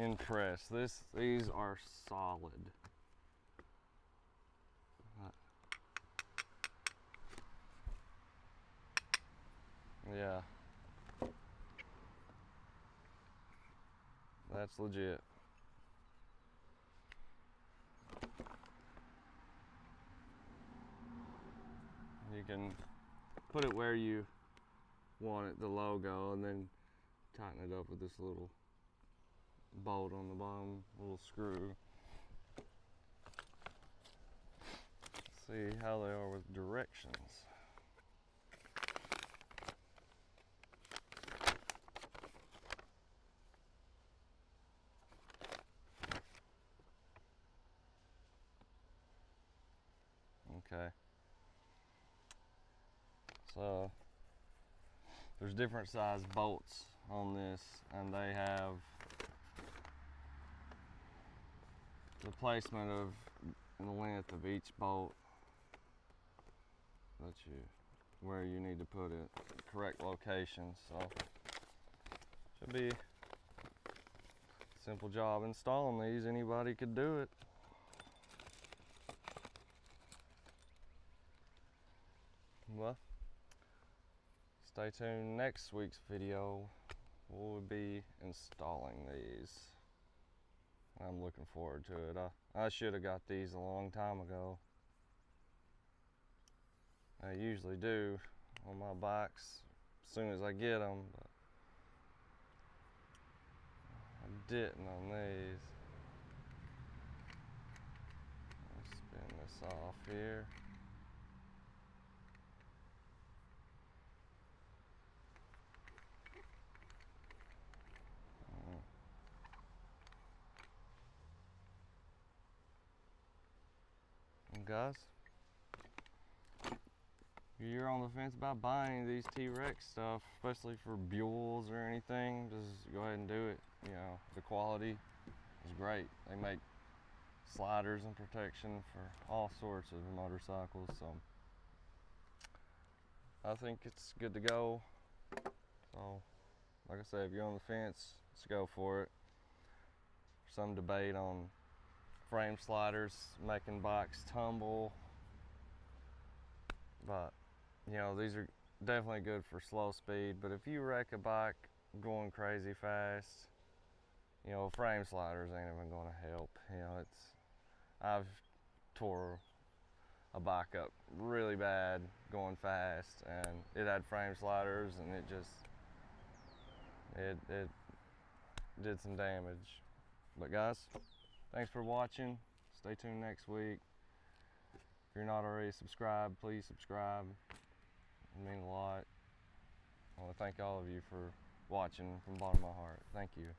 impressed. These are solid. Yeah, that's legit. You can put it where you want it, the logo, and then tighten it up with this little bolt on the bottom, little screw. Let's see how they are with directions. Okay. So there's different size bolts on this, and they have the placement of the length of each bolt that where you need to put it, the correct location. So should be a simple job installing these. Anybody could do it. Well, stay tuned. Next week's video, we'll be installing these. I'm looking forward to it. I should have got these a long time ago. I usually do on my bikes as soon as I get them, but I didn't on these. Let's spin this off here. And guys, if you're on the fence about buying these T-Rex stuff, especially for Buells or anything, just go ahead and do it. You know, the quality is great. They make sliders and protection for all sorts of motorcycles, so I think it's good to go. So like I said, if you're on the fence, let's go for it. There's some debate on frame sliders making bikes tumble, but you know, these are definitely good for slow speed. But if you wreck a bike going crazy fast, you know, frame sliders ain't even going to help. You know, I've tore a bike up really bad going fast, and it had frame sliders, and it did some damage. But guys, thanks for watching. Stay tuned next week. If you're not already subscribed, please subscribe. It means a lot. I want to thank all of you for watching from the bottom of my heart. Thank you.